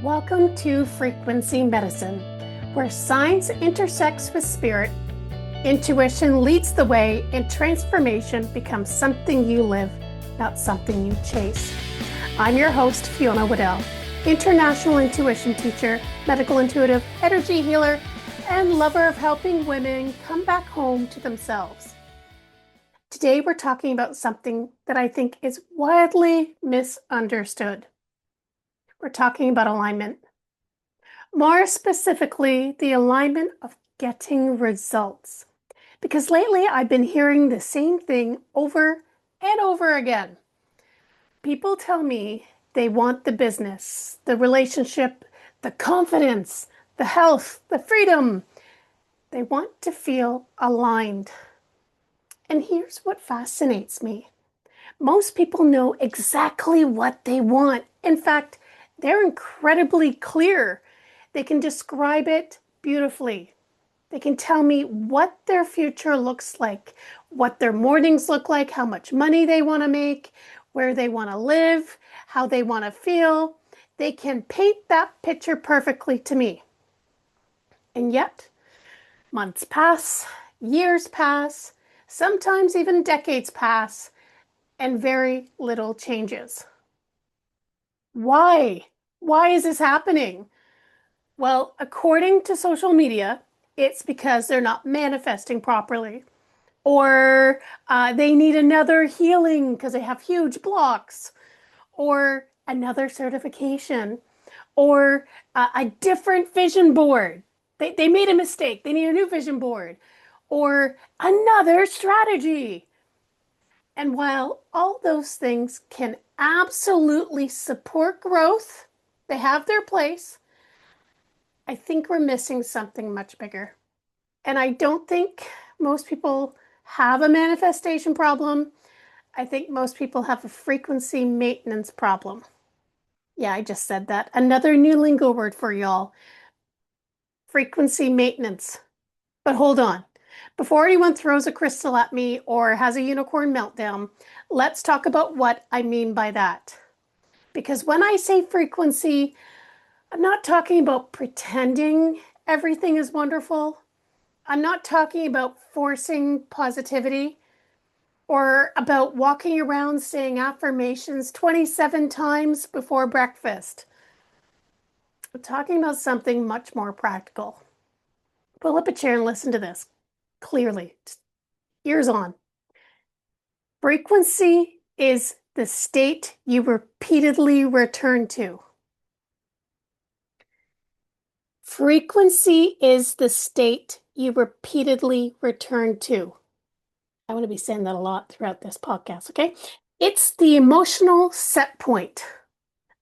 Welcome to Frequency Medicine, where science intersects with spirit, intuition leads the way, and transformation becomes something you live, not something you chase. I'm your host, Fiona Waddell, international intuition teacher, medical intuitive, energy healer, and lover of helping women come back home to themselves. Today, we're talking about something that I think is widely misunderstood. We're talking about alignment. More specifically, the alignment of getting results. Because lately I've been hearing the same thing over and over again. People tell me they want the business, the relationship, the confidence, the health, the freedom. They want to feel aligned. And here's what fascinates me. Most people know exactly what they want. In fact, they're incredibly clear. They can describe it beautifully. They can tell me what their future looks like, what their mornings look like, how much money they want to make, where they want to live, how they want to feel. They can paint that picture perfectly to me. And yet, months pass, years pass, sometimes even decades pass, and very little changes. Why? Why is this happening? Well, according to social media, it's because they're not manifesting properly, or they need another healing because they have huge blocks, or another certification, or a different vision board. They made a mistake. They need a new vision board, or another strategy. And while all those things can absolutely support growth, they have their place, I think we're missing something much bigger. And I don't think most people have a manifestation problem. I think most people have a frequency maintenance problem. Yeah, I just said that. Another new lingo word for y'all. Frequency maintenance. But hold on. Before anyone throws a crystal at me or has a unicorn meltdown, let's talk about what I mean by that. Because when I say frequency, I'm not talking about pretending everything is wonderful. I'm not talking about forcing positivity or about walking around saying affirmations 27 times before breakfast. I'm talking about something much more practical. Pull up a chair and listen to this clearly. Just ears on. Frequency is the state you repeatedly return to. Frequency is the state you repeatedly return to. I want to be saying that a lot throughout this podcast, okay? It's the emotional set point,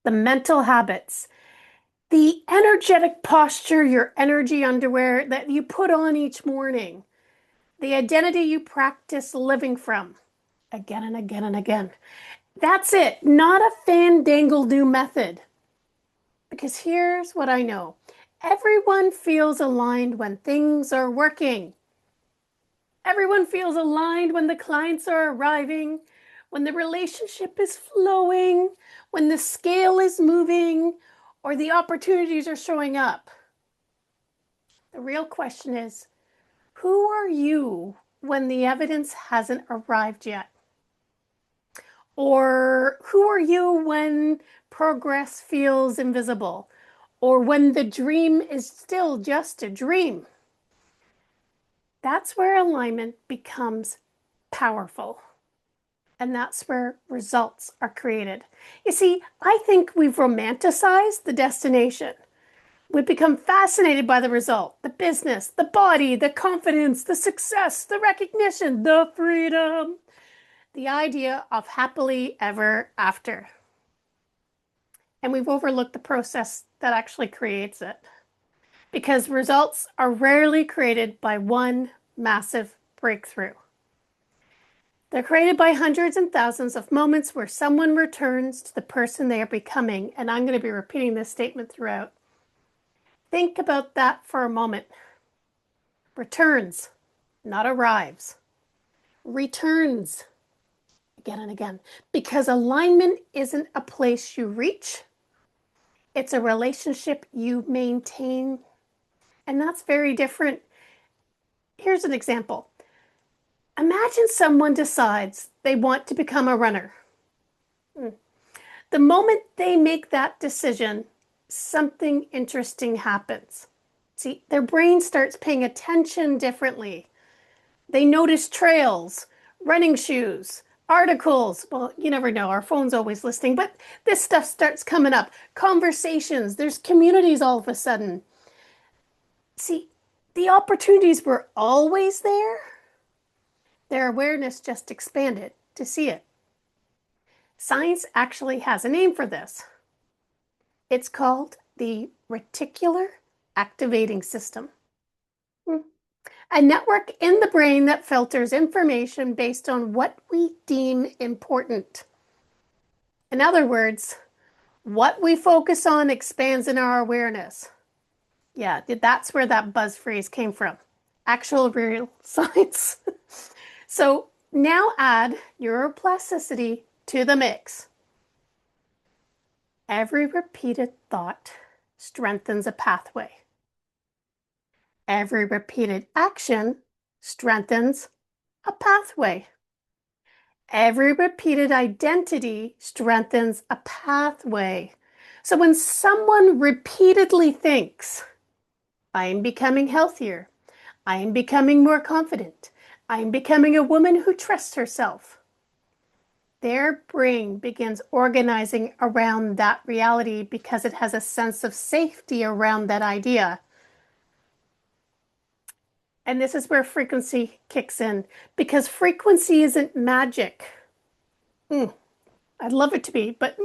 the mental habits, the energetic posture, your energy underwear that you put on each morning, the identity you practice living from again and again and again. That's it, not a fandangle-do method. Because here's what I know. Everyone feels aligned when things are working. Everyone feels aligned when the clients are arriving, when the relationship is flowing, when the scale is moving, or the opportunities are showing up. The real question is, who are you when the evidence hasn't arrived yet? Or who are you when progress feels invisible? Or when the dream is still just a dream? That's where alignment becomes powerful. And that's where results are created. You see, I think we've romanticized the destination. We've become fascinated by the result, the business, the body, the confidence, the success, the recognition, the freedom, the idea of happily ever after. And we've overlooked the process that actually creates it. Because results are rarely created by one massive breakthrough. They're created by hundreds and thousands of moments where someone returns to the person they are becoming. And I'm going to be repeating this statement throughout. Think about that for a moment. Returns, not arrives. Returns again and again. Because alignment isn't a place you reach. It's a relationship you maintain, and that's very different. Here's an example. Imagine someone decides they want to become a runner. The moment they make that decision, something interesting happens. See, their brain starts paying attention differently. They notice trails, running shoes, articles. Well, you never know. Our phone's always listening, but this stuff starts coming up. Conversations, there's communities all of a sudden. See, the opportunities were always there. Their awareness just expanded to see it. Science actually has a name for this. It's called the reticular activating system. A network in the brain that filters information based on what we deem important. In other words, what we focus on expands in our awareness. Yeah, that's where that buzz phrase came from. Actual real science. So now add neuroplasticity to the mix. Every repeated thought strengthens a pathway. Every repeated action strengthens a pathway. Every repeated identity strengthens a pathway. So when someone repeatedly thinks, I am becoming healthier, I am becoming more confident, I am becoming a woman who trusts herself, their brain begins organizing around that reality because it has a sense of safety around that idea. And this is where frequency kicks in, because frequency isn't magic. I'd love it to be, but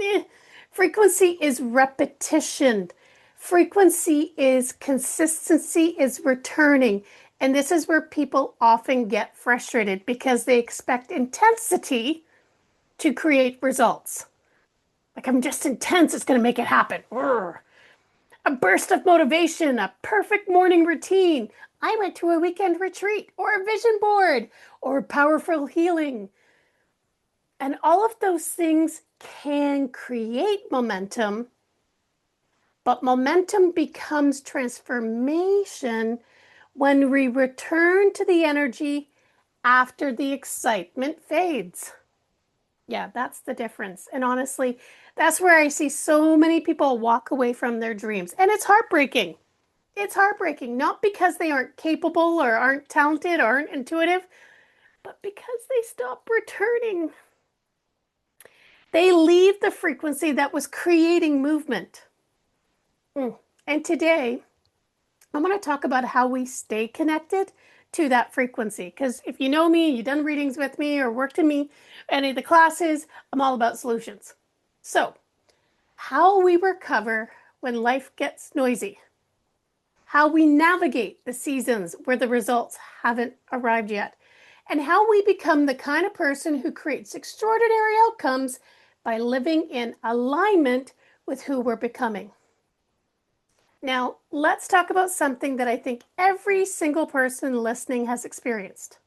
frequency is repetition. Frequency is consistency, is returning. And this is where people often get frustrated because they expect intensity to create results. Like, I'm just intense, it's going to make it happen. A burst of motivation, a perfect morning routine. I went to a weekend retreat, or a vision board, or powerful healing. And all of those things can create momentum, but momentum becomes transformation when we return to the energy after the excitement fades. Yeah, that's the difference. And honestly, that's where I see so many people walk away from their dreams. And it's heartbreaking. It's heartbreaking, not because they aren't capable or aren't talented or aren't intuitive, but because they stop returning. They leave the frequency that was creating movement. And today, I'm going to talk about how we stay connected to that frequency. Because if you know me, you've done readings with me or worked in me, any of the classes, I'm all about solutions. So, how we recover when life gets noisy. How we navigate the seasons where the results haven't arrived yet. And how we become the kind of person who creates extraordinary outcomes by living in alignment with who we're becoming. Now, let's talk about something that I think every single person listening has experienced.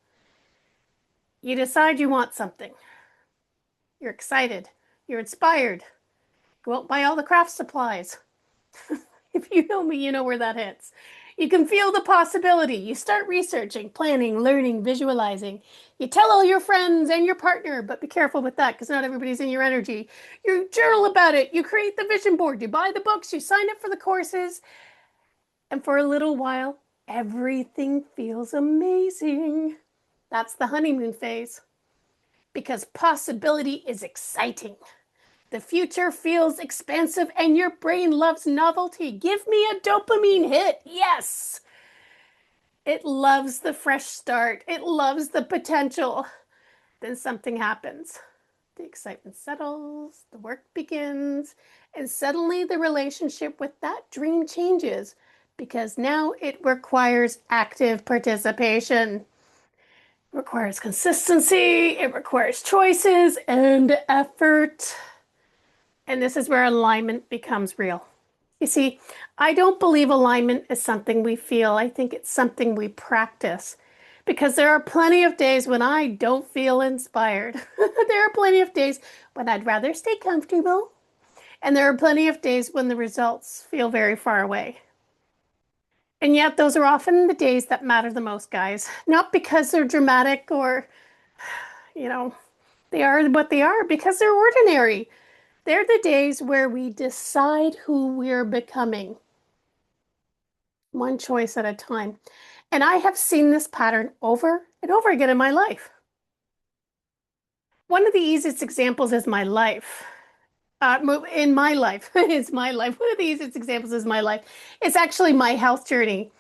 You decide you want something. You're excited. You're inspired. Go out and buy all the craft supplies. If you know me, you know where that hits. You can feel the possibility. You start researching, planning, learning, visualizing. You tell all your friends and your partner, but be careful with that because not everybody's in your energy. You journal about it. You create the vision board. You buy the books. You sign up for the courses. And for a little while, everything feels amazing. That's the honeymoon phase. Because possibility is exciting. The future feels expansive and your brain loves novelty. Give me a dopamine hit. Yes. It loves the fresh start. It loves the potential. Then something happens. The excitement settles, the work begins, and suddenly the relationship with that dream changes because now it requires active participation. It requires consistency, it requires choices and effort. And this is where alignment becomes real. You see, I don't believe alignment is something we feel. I think it's something we practice. Because there are plenty of days when I don't feel inspired. There are plenty of days when I'd rather stay comfortable. And there are plenty of days when the results feel very far away. And yet, those are often the days that matter the most, guys. Not because they're dramatic or, you know, they are what they are, because they're ordinary. They're the days where we decide who we're becoming, one choice at a time. And I have seen this pattern over and over again in my life. One of the easiest examples is my life. In my life, it's my life. One of the easiest examples is my life. It's actually my health journey.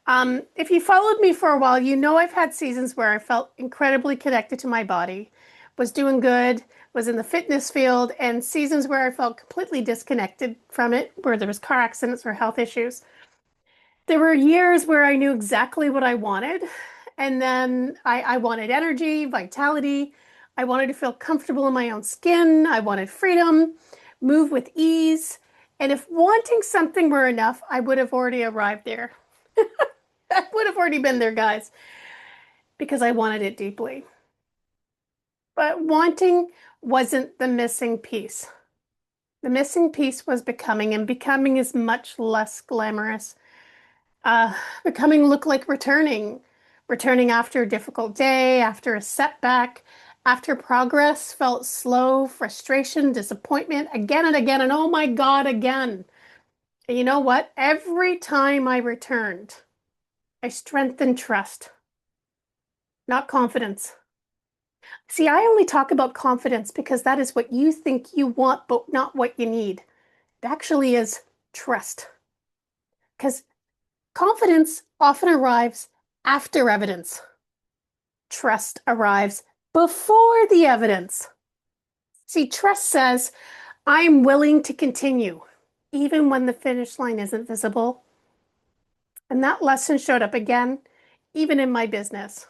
If you followed me for a while, you know I've had seasons where I felt incredibly connected to my body, was doing good, was in the fitness field, and seasons where I felt completely disconnected from it, where there was car accidents or health issues. There were years where I knew exactly what I wanted, and then I wanted energy, vitality. I wanted to feel comfortable in my own skin. I wanted freedom, move with ease. And if wanting something were enough, I would have already arrived there. I would have already been there, guys, because I wanted it deeply. But wanting wasn't the missing piece. The missing piece was becoming, and becoming is much less glamorous. Uh, Becoming looked like returning after a difficult day, after a setback, after progress felt slow, frustration, disappointment, again and again, and oh my God, again. And you know what? Every time I returned, I strengthened trust, not confidence. See, I only talk about confidence because that is what you think you want, but not what you need. It actually is trust. Because confidence often arrives after evidence. Trust arrives before the evidence. See, trust says, I'm willing to continue, even when the finish line isn't visible. And that lesson showed up again, even in my business.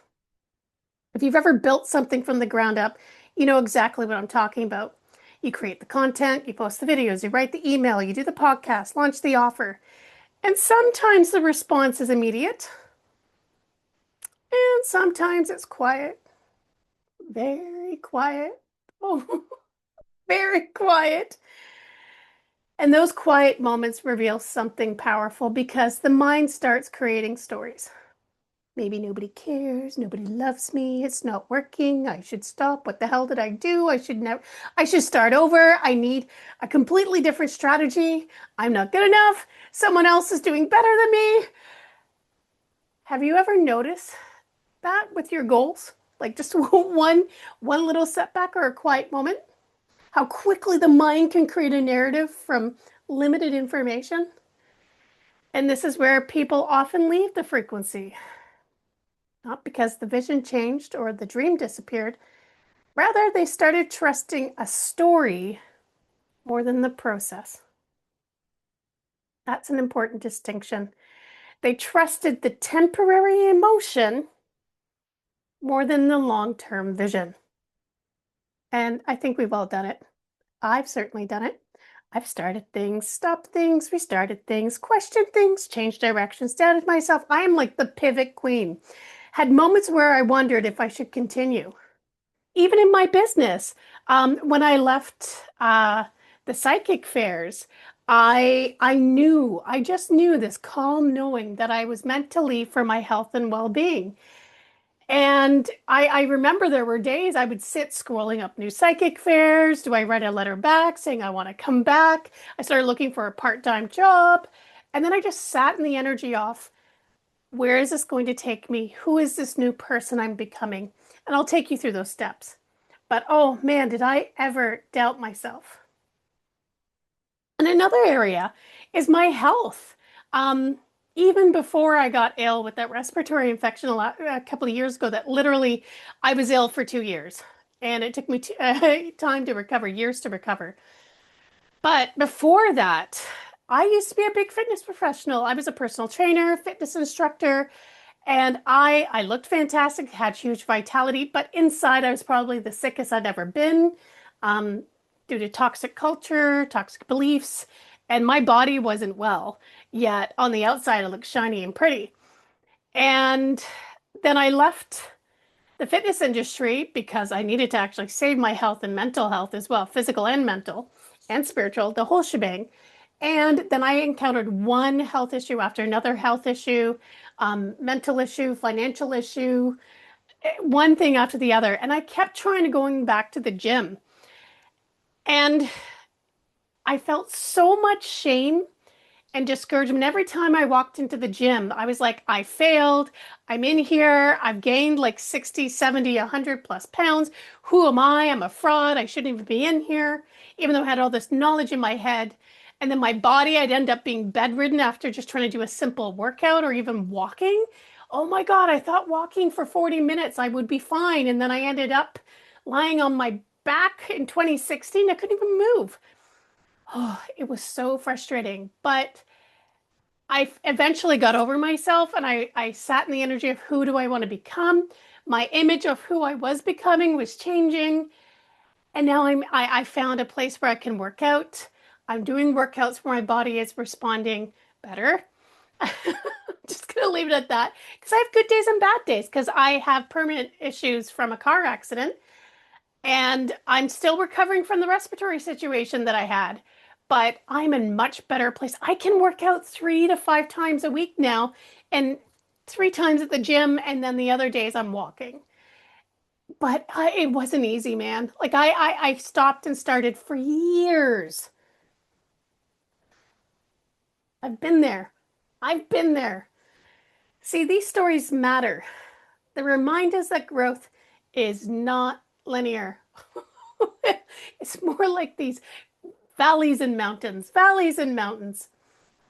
If you've ever built something from the ground up, you know exactly what I'm talking about. You create the content, you post the videos, you write the email, you do the podcast, launch the offer. And sometimes the response is immediate, and sometimes it's quiet, very quiet. Oh, very quiet. And those quiet moments reveal something powerful because the mind starts creating stories. Maybe nobody cares, nobody loves me, it's not working, I should stop. What the hell did I do? I should start over. I need a completely different strategy. I'm not good enough. Someone else is doing better than me. Have you ever noticed that with your goals? Like just one little setback or a quiet moment? How quickly the mind can create a narrative from limited information. And this is where people often leave the frequency, not because the vision changed or the dream disappeared. Rather, they started trusting a story more than the process. That's an important distinction. They trusted the temporary emotion more than the long-term vision. And I think we've all done it. I've certainly done it. I've started things, stopped things, restarted things, questioned things, changed directions, doubted myself. I am like the pivot queen. Had moments where I wondered if I should continue. Even in my business, when I left the psychic fairs, I just knew this calm knowing that I was meant to leave for my health and well-being. And I remember there were days I would sit scrolling up new psychic fairs. Do I write a letter back saying I want to come back? I started looking for a part-time job. And then I just sat in the energy off. Where is this going to take me? Who is this new person I'm becoming? And I'll take you through those steps. But oh man, did I ever doubt myself? And another area is my health. Um, Even before I got ill with that respiratory infection a couple of years ago, that literally I was ill for 2 years, and it took me time to recover, years to recover. But before that, I used to be a big fitness professional. I was a personal trainer, fitness instructor, and I looked fantastic, had huge vitality, but inside I was probably the sickest I'd ever been, um, due to toxic culture, toxic beliefs, and my body wasn't well. Yet on the outside, I looked shiny and pretty. And then I left the fitness industry because I needed to actually save my health and mental health as well, physical and mental. and spiritual, the whole shebang. And then I encountered one health issue after another health issue, mental issue, financial issue, one thing after the other. And I kept trying to going back to the gym. And I felt so much shame and discouragement. Every time I walked into the gym, I was like, I failed. I'm in here. I've gained like 60, 70, 100 plus pounds. Who am I? I'm a fraud. I shouldn't even be in here, even though I had all this knowledge in my head. And then my body, I'd end up being bedridden after just trying to do a simple workout or even walking. Oh my God, I thought walking for 40 minutes I would be fine. And then I ended up lying on my back in 2016. I couldn't even move. Oh, it was so frustrating. But I eventually got over myself and I sat in the energy of who do I want to become? My image of who I was becoming was changing. And now I found a place where I can work out. I'm doing workouts where my body is responding better. Just gonna leave it at that because I have good days and bad days because I have permanent issues from a car accident. And I'm still recovering from the respiratory situation that I had, but I'm in much better place. I can work out 3 to 5 times a week now, and 3 times at the gym, and then the other days I'm walking. But it wasn't easy, man. Like I stopped and started for years. I've been there. I've been there. See, these stories matter. They remind us that growth is not linear. It's more like these valleys and mountains, valleys and mountains.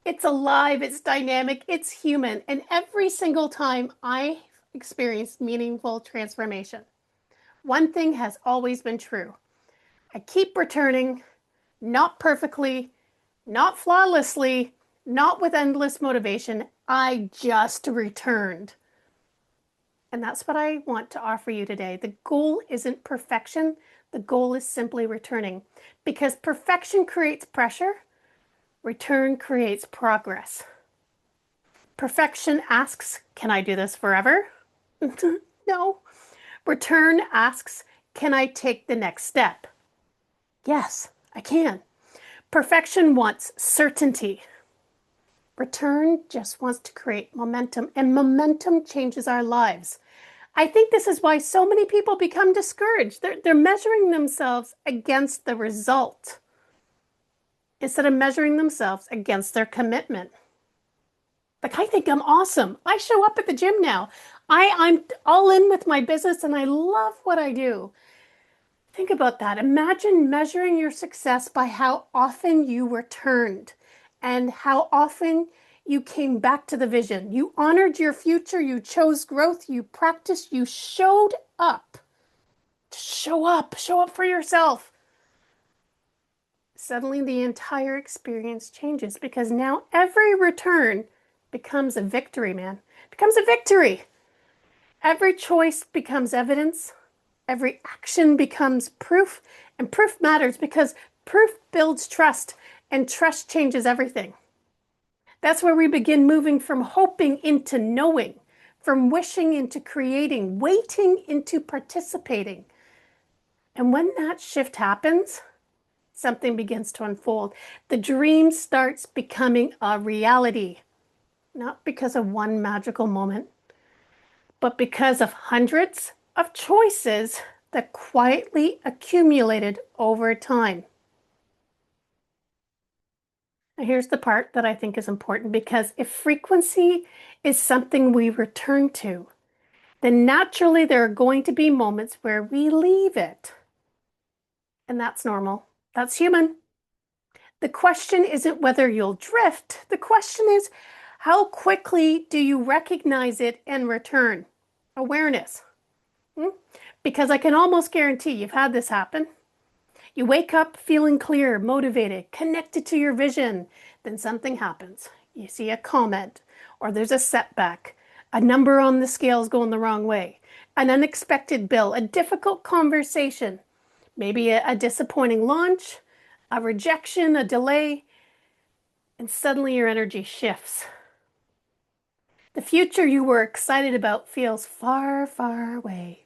It's alive, it's dynamic, it's human. And every single time I experienced meaningful transformation, one thing has always been true. I keep returning, not perfectly, not flawlessly, not with endless motivation. I just returned. And that's what I want to offer you today. The goal isn't perfection. The goal is simply returning because perfection creates pressure. Return creates progress. Perfection asks, can I do this forever? No. Return asks, can I take the next step? Yes, I can. Perfection wants certainty. Return just wants to create momentum, and momentum changes our lives. I think this is why so many people become discouraged. They're measuring themselves against the result instead of measuring themselves against their commitment. Like, I think I'm awesome. I show up at the gym now. I'm all in with my business and I love what I do. Think about that. Imagine measuring your success by how often you returned and how often you came back to the vision. You honored your future, you chose growth, you practiced, you showed up. Show up for yourself. Suddenly the entire experience changes because now every return becomes a victory, man. Becomes a victory. Every choice becomes evidence. Every action becomes proof. And proof matters because proof builds trust, and trust changes everything. That's where we begin moving from hoping into knowing, from wishing into creating, waiting into participating. And when that shift happens, something begins to unfold. The dream starts becoming a reality, not because of one magical moment, but because of hundreds of choices that quietly accumulated over time. Now, here's the part that I think is important because if frequency is something we return to, then naturally there are going to be moments where we leave it. And that's normal. That's human. The question isn't whether you'll drift. The question is, how quickly do you recognize it and return? Awareness. Because I can almost guarantee you've had this happen. You wake up feeling clear, motivated, connected to your vision. Then something happens. You see a comment, or there's a setback, a number on the scales going the wrong way, an unexpected bill, a difficult conversation, maybe a disappointing launch, a rejection, a delay, and suddenly your energy shifts. The future you were excited about feels far, far away.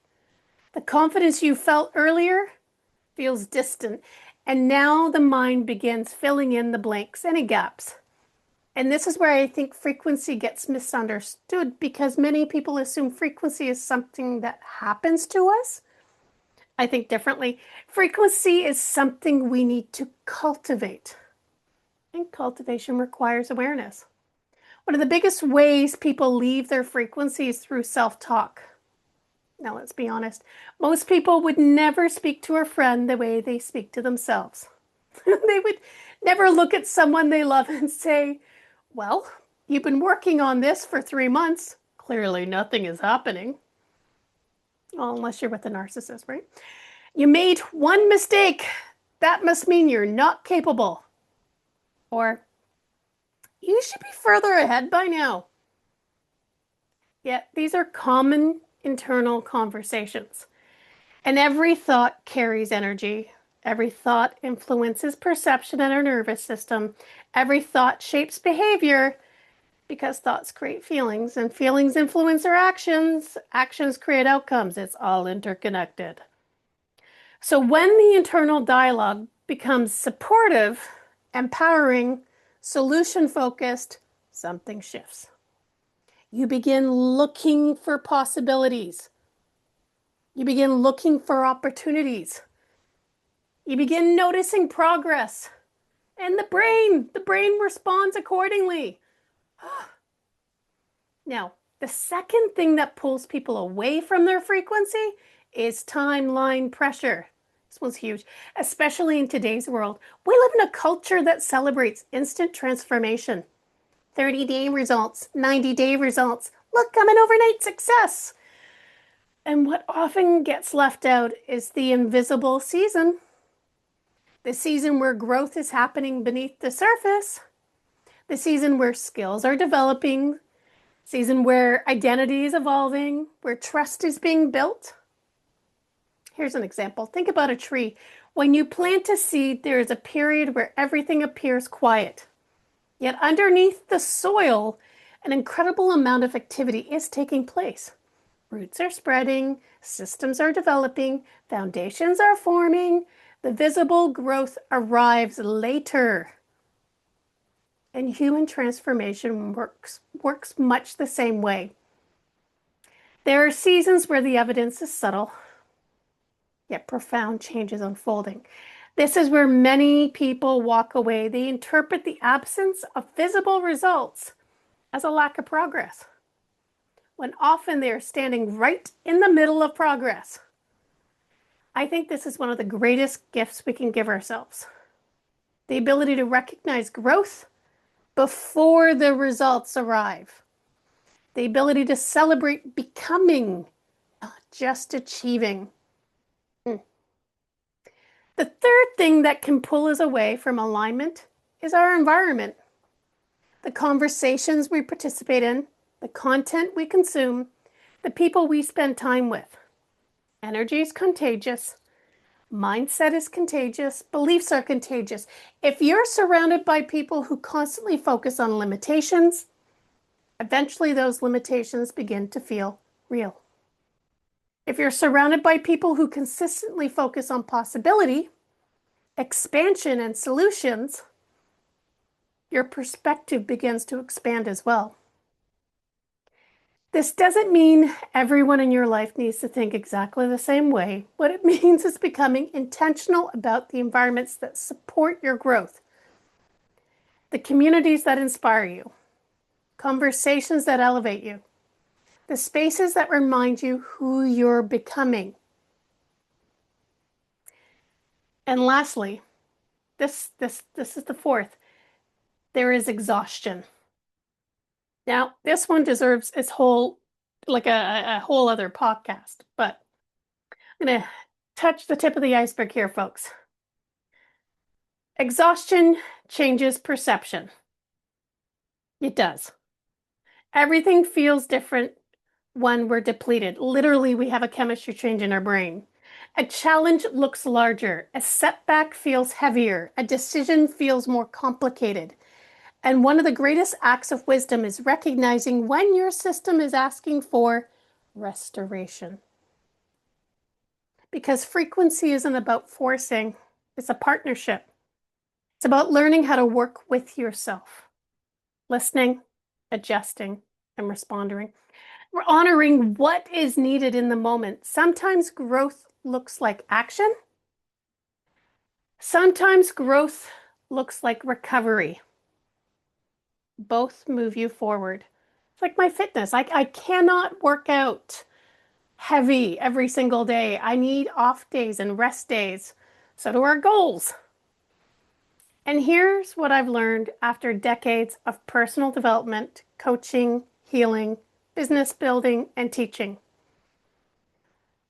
The confidence you felt earlier feels distant, And now the mind begins filling in the blanks, any gaps. And this is where I think frequency gets misunderstood because many people assume frequency is something that happens to us. I think differently. Frequency is something we need to cultivate. And cultivation requires awareness. One of the biggest ways people leave their frequency is through self-talk. Now, let's be honest. Most people would never speak to a friend the way they speak to themselves. They would never look at someone they love and say, well, you've been working on this for 3 months. Clearly nothing is happening. Well, unless you're with a narcissist, right? You made one mistake. That must mean you're not capable. Or, you should be further ahead by now. Yet, these are common internal conversations. And every thought carries energy. Every thought influences perception in our nervous system. Every thought shapes behavior because thoughts create feelings and feelings influence our actions. Actions create outcomes. It's all interconnected. So when the internal dialogue becomes supportive, empowering, solution-focused, something shifts. You begin looking for possibilities. You begin looking for opportunities. You begin noticing progress. And the brain responds accordingly. Now, the second thing that pulls people away from their frequency is timeline pressure. This one's huge, especially in today's world. We live in a culture that celebrates instant transformation. 30-day results, 90-day results. Look, I'm an overnight success. And what often gets left out is the invisible season. The season where growth is happening beneath the surface. The season where skills are developing. Season where identity is evolving, where trust is being built. Here's an example. Think about a tree. When you plant a seed, there is a period where everything appears quiet. Yet underneath the soil, an incredible amount of activity is taking place. Roots are spreading, systems are developing, foundations are forming. The visible growth arrives later. And human transformation works much the same way. There are seasons where the evidence is subtle, yet profound change is unfolding. This is where many people walk away. They interpret the absence of visible results as a lack of progress, when often they are standing right in the middle of progress. I think this is one of the greatest gifts we can give ourselves. The ability to recognize growth before the results arrive. The ability to celebrate becoming, not just achieving. The third thing that can pull us away from alignment is our environment. The conversations we participate in, the content we consume, the people we spend time with. Energy is contagious. Mindset is contagious. Beliefs are contagious. If you're surrounded by people who constantly focus on limitations, eventually those limitations begin to feel real. If you're surrounded by people who consistently focus on possibility, expansion, and solutions, your perspective begins to expand as well. This doesn't mean everyone in your life needs to think exactly the same way. What it means is becoming intentional about the environments that support your growth, the communities that inspire you, conversations that elevate you, the spaces that remind you who you're becoming. And lastly, this is the fourth. There is exhaustion. Now, this one deserves its whole, like a whole other podcast, but I'm going to touch the tip of the iceberg here, folks. Exhaustion changes perception. It does. Everything feels different when we're depleted. Literally, we have a chemistry change in our brain. A challenge looks larger. A setback feels heavier. A decision feels more complicated. And one of the greatest acts of wisdom is recognizing when your system is asking for restoration. Because frequency isn't about forcing, It's a partnership. It's about learning how to work with yourself, listening, adjusting, and responding. We're honoring what is needed in the moment. Sometimes growth looks like action. Sometimes growth looks like recovery. Both move you forward. It's like my fitness. I cannot work out heavy every single day. I need off days and rest days. So do our goals. And here's what I've learned after decades of personal development, coaching, healing, business building, and teaching.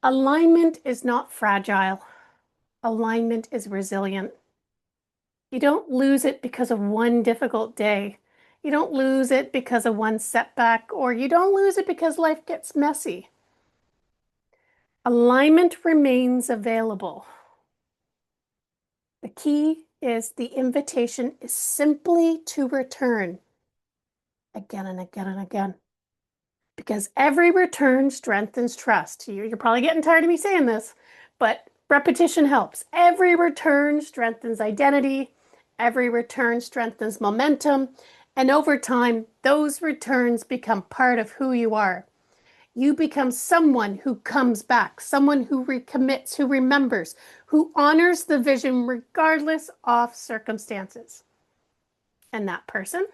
Alignment is not fragile. Alignment is resilient. You don't lose it because of one difficult day. You don't lose it because of one setback, or you don't lose it because life gets messy. Alignment remains available. The key is the invitation is simply to return again and again and again. Because every return strengthens trust. You're probably getting tired of me saying this, but repetition helps. Every return strengthens identity. Every return strengthens momentum. And over time, those returns become part of who you are. You become someone who comes back, someone who recommits, who remembers, who honors the vision regardless of circumstances. And that person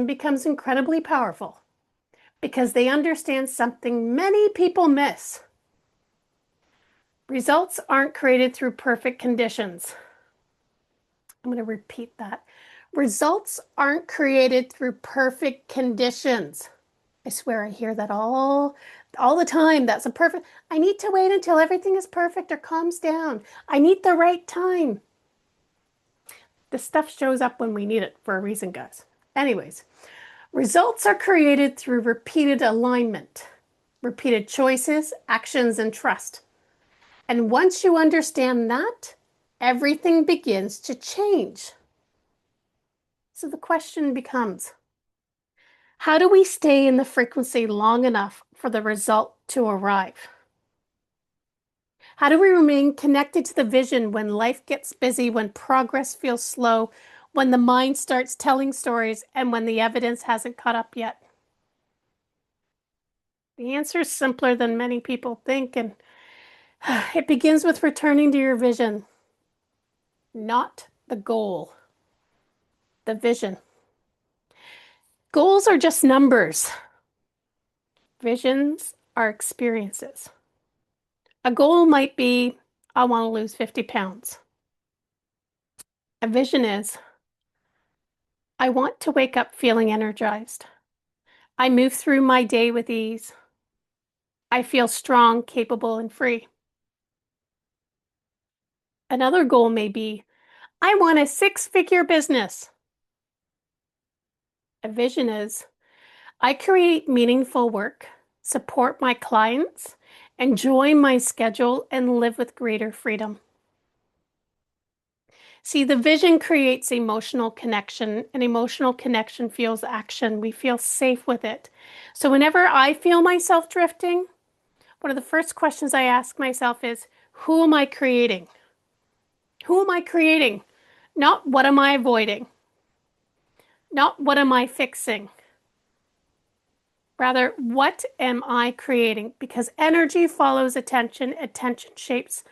becomes incredibly powerful because they understand something many people miss. Results aren't created through perfect conditions. I'm going to repeat that. Results aren't created through perfect conditions. I swear I hear that all the time. That's a perfect. I need to wait until everything is perfect or calms down. I need the right time. This stuff shows up when we need it for a reason, guys. Anyways, results are created through repeated alignment, repeated choices, actions, and trust. And once you understand that, everything begins to change. So the question becomes, how do we stay in the frequency long enough for the result to arrive? How do we remain connected to the vision when life gets busy, when progress feels slow, when the mind starts telling stories, and when the evidence hasn't caught up yet? The answer is simpler than many people think, and it begins with returning to your vision, not the goal, the vision. Goals are just numbers. Visions are experiences. A goal might be, I want to lose 50 pounds. A vision is, I want to wake up feeling energized. I move through my day with ease. I feel strong, capable, and free. Another goal may be, I want a six-figure business. A vision is, I create meaningful work, support my clients, enjoy my schedule, and live with greater freedom. See, the vision creates emotional connection, and emotional connection fuels action. We feel safe with it. So whenever I feel myself drifting, one of the first questions I ask myself is, who am I creating? Who am I creating? Not what am I avoiding? Not what am I fixing? Rather, what am I creating? Because energy follows attention, attention shapes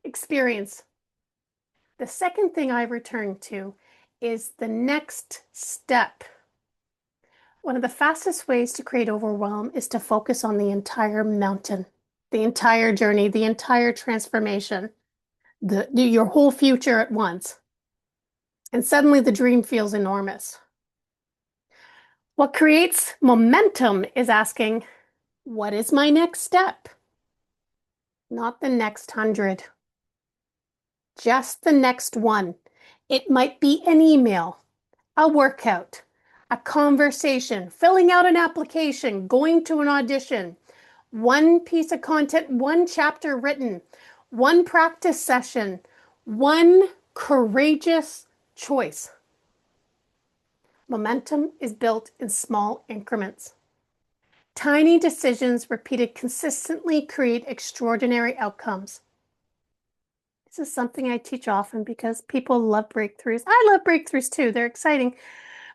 experience. The second thing I return to is the next step. One of the fastest ways to create overwhelm is to focus on the entire mountain, the entire journey, the entire transformation, your whole future at once. And suddenly the dream feels enormous. What creates momentum is asking, what is my next step? Not the next 100, just the next one. It might be an email, a workout, a conversation, filling out an application, going to an audition, one piece of content, one chapter written, one practice session, one courageous choice. Momentum is built in small increments. Tiny decisions repeated consistently create extraordinary outcomes. This is something I teach often because people love breakthroughs. I love breakthroughs too. They're exciting.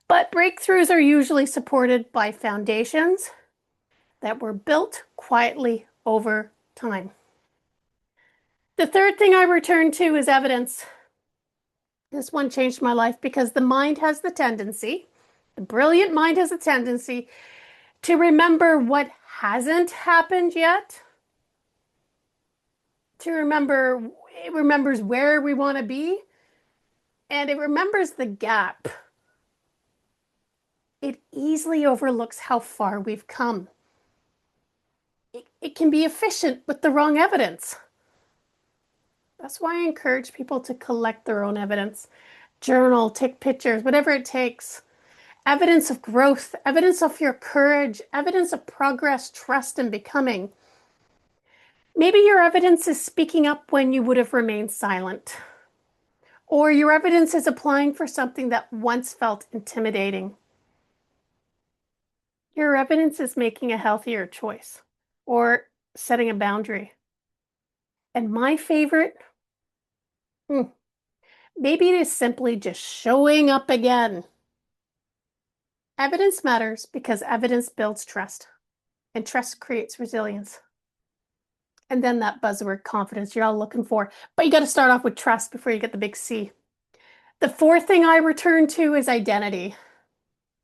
But breakthroughs are usually supported by foundations that were built quietly over time. The third thing I return to is evidence. This one changed my life because the mind has the tendency, the brilliant mind has a tendency to remember what hasn't happened yet, it remembers where we want to be, and it remembers the gap. It easily overlooks how far we've come. It can be efficient with the wrong evidence. That's why I encourage people to collect their own evidence. Journal, take pictures, whatever it takes. Evidence of growth, evidence of your courage, evidence of progress, trust, and becoming. Maybe your evidence is speaking up when you would have remained silent. Or your evidence is applying for something that once felt intimidating. Your evidence is making a healthier choice or setting a boundary. And my favorite, maybe it is simply just showing up again. Evidence matters because evidence builds trust, and trust creates resilience. And then that buzzword confidence you're all looking for. But you got to start off with trust before you get the big C. The fourth thing I return to is identity.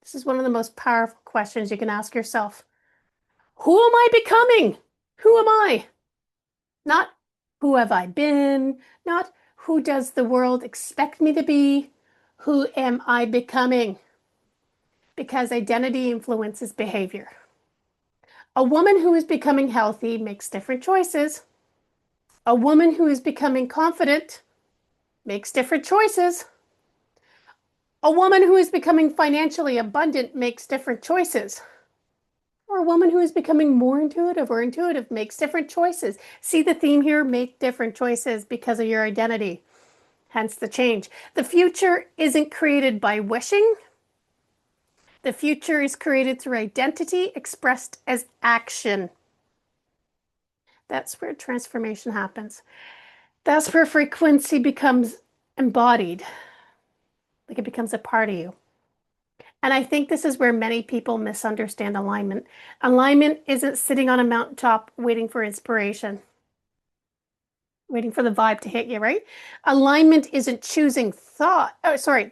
This is one of the most powerful questions you can ask yourself. Who am I becoming? Who am I? Not who have I been? Not who does the world expect me to be? Who am I becoming? Because identity influences behavior. A woman who is becoming healthy makes different choices. A woman who is becoming confident makes different choices. A woman who is becoming financially abundant makes different choices. Or a woman who is becoming more intuitive or intuitive makes different choices. See the theme here? Make different choices because of your identity. Hence the change. The future isn't created by wishing. The future is created through identity expressed as action. That's where transformation happens. That's where frequency becomes embodied. Like it becomes a part of you. And I think this is where many people misunderstand alignment. Alignment isn't sitting on a mountaintop waiting for inspiration, waiting for the vibe to hit you, right? Alignment isn't choosing thought. Oh, sorry.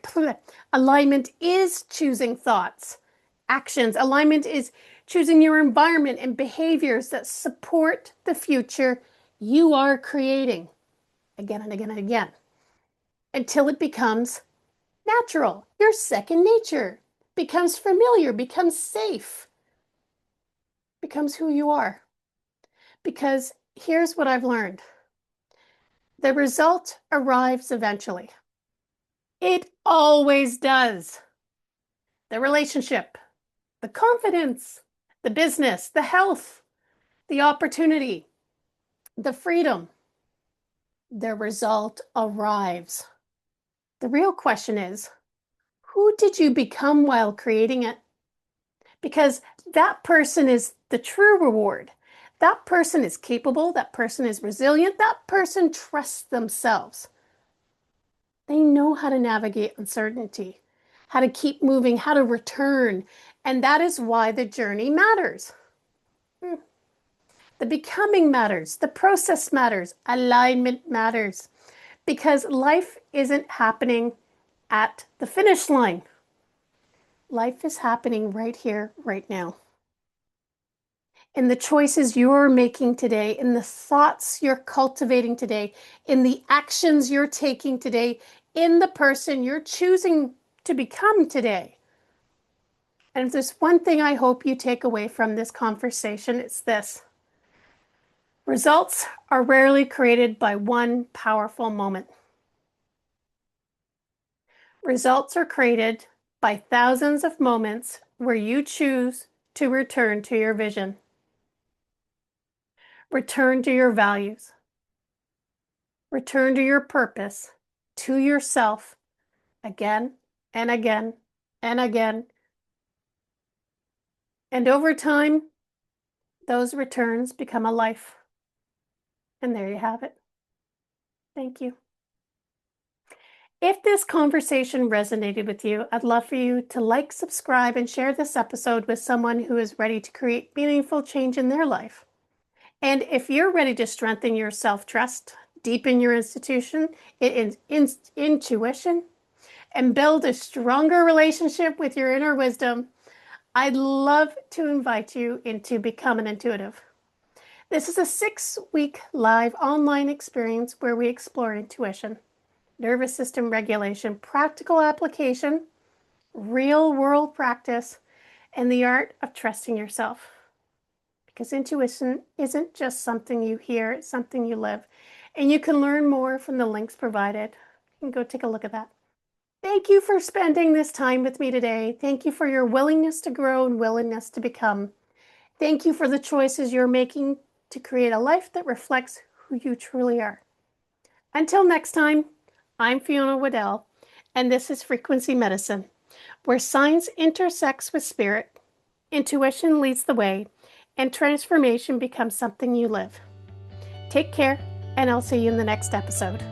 Alignment is choosing thoughts, actions. Alignment is choosing your environment and behaviors that support the future you are creating again and again and again until it becomes natural, your second nature, becomes familiar, becomes safe, becomes who you are. Because here's what I've learned. The result arrives eventually. It always does. The relationship, the confidence, the business, the health, the opportunity, the freedom. The result arrives. The real question is, who did you become while creating it? Because that person is the true reward. That person is capable. That person is resilient. That person trusts themselves. They know how to navigate uncertainty, how to keep moving, how to return. And that is why the journey matters. The becoming matters. The process matters. Alignment matters. Because life isn't happening at the finish line. Life is happening right here, right now. In the choices you're making today, in the thoughts you're cultivating today, in the actions you're taking today, in the person you're choosing to become today. And if there's one thing I hope you take away from this conversation, it's this. Results are rarely created by one powerful moment. Results are created by thousands of moments where you choose to return to your vision. Return to your values. Return to your purpose, to yourself, again and again and again. And over time, those returns become a life. And there you have it. Thank you. If this conversation resonated with you, I'd love for you to like, subscribe, and share this episode with someone who is ready to create meaningful change in their life. And if you're ready to strengthen your self-trust, deepen your intuition, and build a stronger relationship with your inner wisdom, I'd love to invite you into Become an Intuitive. This is a 6-week live online experience where we explore intuition, nervous system regulation, practical application, real world practice, and the art of trusting yourself. Because intuition isn't just something you hear, it's something you live. And you can learn more from the links provided. You can go take a look at that. Thank you for spending this time with me today. Thank you for your willingness to grow and willingness to become. Thank you for the choices you're making to create a life that reflects who you truly are. Until next time, I'm Fiona Waddell, and this is Frequency Medicine, where science intersects with spirit, intuition leads the way, and transformation becomes something you live. Take care, and I'll see you in the next episode.